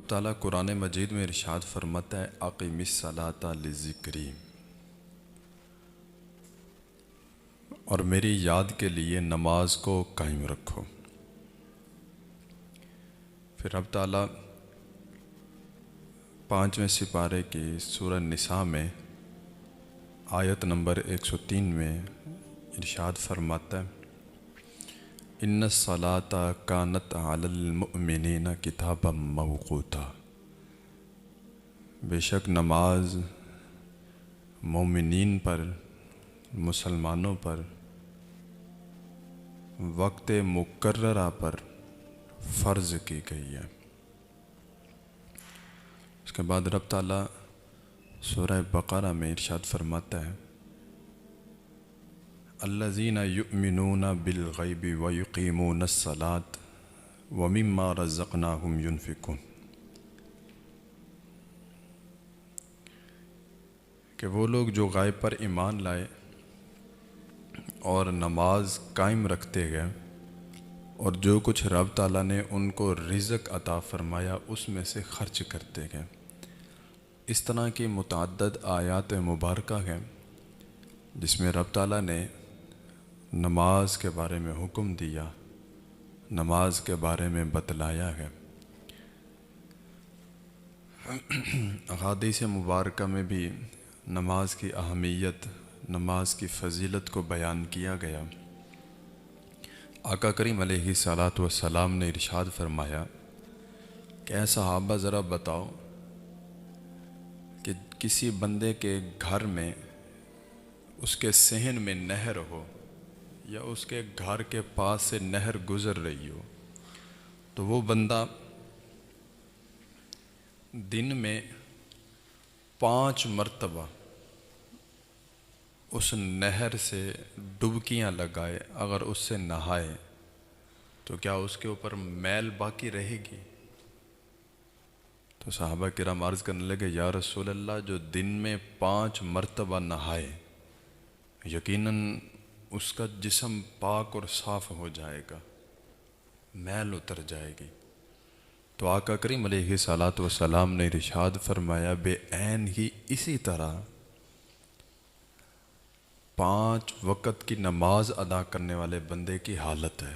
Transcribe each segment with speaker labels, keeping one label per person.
Speaker 1: تعالیٰ قرآن مجید میں ارشاد فرماتا ہے اقیم الصلاۃ لذکری، اور میری یاد کے لیے نماز کو قائم رکھو۔ پھر رب تعالیٰ 5ویں سپارے کی سورہ نساء میں آیت نمبر 103 میں ارشاد فرماتا ہے ان الصلاۃ کانت علی المؤمنین کتابا موقوتا، بے شک نماز مومنین پر، مسلمانوں پر وقت مقررہ پر فرض کی گئی ہے۔ اس کے بعد رب تعالیٰ سورہ بقرہ میں ارشاد فرماتا ہے الذین یؤمنون بالغیب ویقیمون الصلاۃ ومما رزقناہم ینفقون، کہ وہ لوگ جو غائب پر ایمان لائے اور نماز قائم رکھتے گئے اور جو کچھ رب تعالیٰ نے ان کو رزق عطا فرمایا اس میں سے خرچ کرتے گئے۔ اس طرح کی متعدد آیات مبارکہ ہیں جس میں رب تعالیٰ نے نماز کے بارے میں حکم دیا، نماز کے بارے میں بتلایا ہے۔ احادیث مبارکہ میں بھی نماز کی اہمیت، نماز کی فضیلت کو بیان کیا گیا۔ آقا کریم علیہ الصلاۃ والسلام نے ارشاد فرمایا کہ اے صحابہ ذرا بتاؤ کہ کسی بندے کے گھر میں اس کے صحن میں نہر ہو یا اس کے گھر کے پاس سے نہر گزر رہی ہو تو وہ بندہ دن میں 5 مرتبہ اس نہر سے ڈبکیاں لگائے، اگر اس سے نہائے تو کیا اس کے اوپر میل باقی رہے گی؟ تو صحابہ کرام عرض کرنے لگے یا رسول اللہ، جو دن میں 5 مرتبہ نہائے یقیناً اس کا جسم پاک اور صاف ہو جائے گا، میل اتر جائے گی۔ تو آقا کریم علیہ الصلاۃ والسلام نے ارشاد فرمایا بے عین ہی اسی طرح 5 وقت کی نماز ادا کرنے والے بندے کی حالت ہے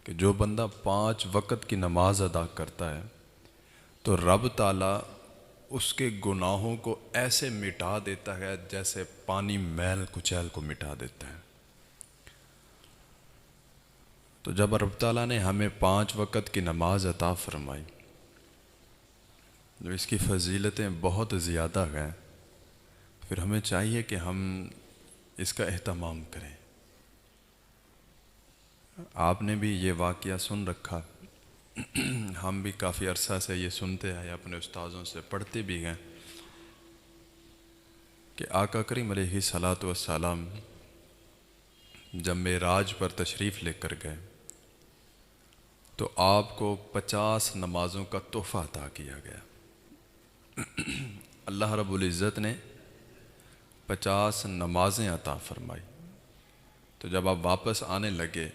Speaker 1: کہ جو بندہ 5 وقت کی نماز ادا کرتا ہے تو رب تعالیٰ اس کے گناہوں کو ایسے مٹا دیتا ہے جیسے پانی میل کچیل کو مٹا دیتا ہے۔ تو جب رب تعالیٰ نے ہمیں 5 وقت کی نماز عطا فرمائی، جو اس کی فضیلتیں بہت زیادہ ہیں، پھر ہمیں چاہیے کہ ہم اس کا اہتمام کریں۔ آپ نے بھی یہ واقعہ سن رکھا، ہم بھی کافی عرصہ سے یہ سنتے آئے، اپنے استاذوں سے پڑھتے بھی گئے کہ آقا کریم علیہ الصلاۃ والسلام جب معراج پر تشریف لے کر گئے تو آپ کو 50 نمازوں کا تحفہ عطا کیا گیا۔ اللہ رب العزت نے 50 نمازیں عطا فرمائی۔ تو جب آپ واپس آنے لگے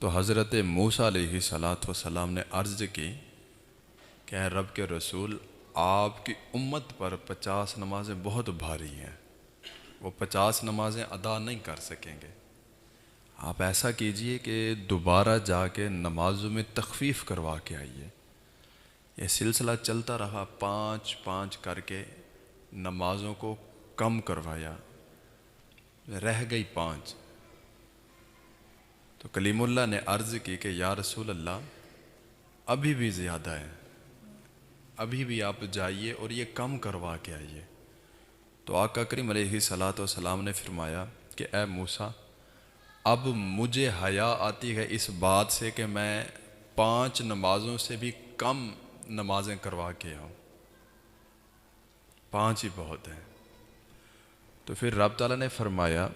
Speaker 1: تو حضرت موسیٰ علیہ الصلاۃ والسلام نے عرض کی کہ اے رب کے رسول، آپ کی امت پر 50 نمازیں بہت بھاری ہیں، وہ 50 نمازیں ادا نہیں کر سکیں گے، آپ ایسا کیجئے کہ دوبارہ جا کے نمازوں میں تخفیف کروا کے آئیے۔ یہ سلسلہ چلتا رہا، 5 کر کے نمازوں کو کم کروایا، رہ گئی 5۔ تو کلیم اللہ نے عرض کی کہ یا رسول اللہ، ابھی بھی زیادہ ہے، ابھی بھی آپ جائیے اور یہ کم کروا کے آئیے۔ تو آقا کریم علیہ الصلاۃ والسلام نے فرمایا کہ اے موسیٰ، اب مجھے حیا آتی ہے اس بات سے کہ میں 5 نمازوں سے بھی کم نمازیں کروا کے آؤں، 5 ہی بہت ہیں۔ تو پھر رب تعالیٰ نے فرمایا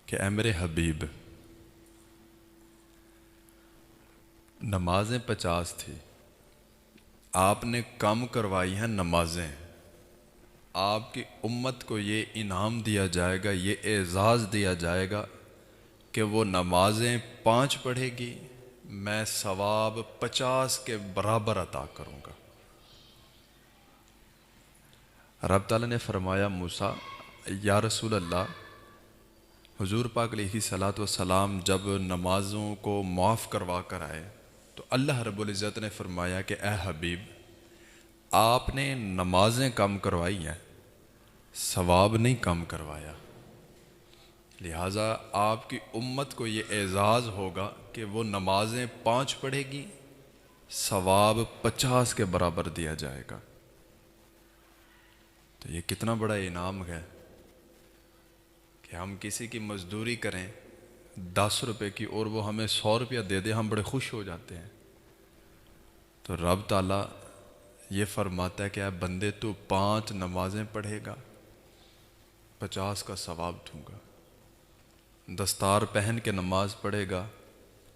Speaker 1: کہ اے میرے حبیب، نمازیں 50 تھی، آپ نے کم کروائی ہیں نمازیں، آپ کی امت کو یہ انعام دیا جائے گا، یہ اعزاز دیا جائے گا کہ وہ نمازیں 5 پڑھے گی میں ثواب 50 کے برابر عطا کروں گا۔ رب تعالیٰ نے فرمایا موسیٰ یا رسول اللہ، حضور پاک علیہ صلاۃ والسلام جب نمازوں کو معاف کروا کر آئے تو اللہ رب العزت نے فرمایا کہ اے حبیب، آپ نے نمازیں کم کروائی ہیں، ثواب نہیں کم کروایا، لہٰذا آپ کی امت کو یہ اعزاز ہوگا کہ وہ نمازیں 5 پڑھے گی، ثواب 50 کے برابر دیا جائے گا۔ تو یہ کتنا بڑا انعام ہے کہ ہم کسی کی مزدوری کریں 10 روپے کی اور وہ ہمیں 100 روپیہ دے دے، ہم بڑے خوش ہو جاتے ہیں۔ تو رب تعالیٰ یہ فرماتا ہے کہ اے بندے تو 5 نمازیں پڑھے گا، 50 کا ثواب دوں گا۔ دستار پہن کے نماز پڑھے گا،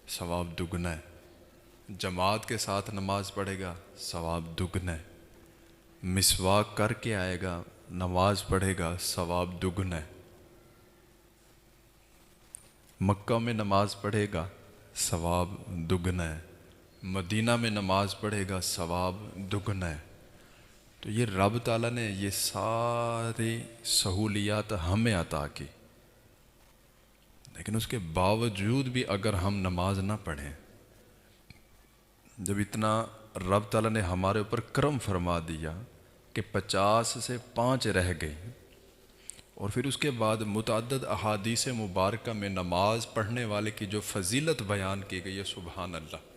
Speaker 1: ثواب دگنا ہے۔ جماعت کے ساتھ نماز پڑھے گا، ثواب دگنا ہے۔ مسواک کر کے آئے گا، نماز پڑھے گا، ثواب دگنا ہے۔ مکہ میں نماز پڑھے گا، ثواب دگنا ہے۔ مدینہ میں نماز پڑھے گا، ثواب دگنا ہے۔ تو یہ رب تعالیٰ نے یہ ساری سہولیات ہمیں عطا کی، لیکن اس کے باوجود بھی اگر ہم نماز نہ پڑھیں، جب اتنا رب تعالیٰ نے ہمارے اوپر کرم فرما دیا کہ 50 سے 5 رہ گئی، اور پھر اس کے بعد متعدد احادیث مبارکہ میں نماز پڑھنے والے کی جو فضیلت بیان کی گئی ہے، سبحان اللہ۔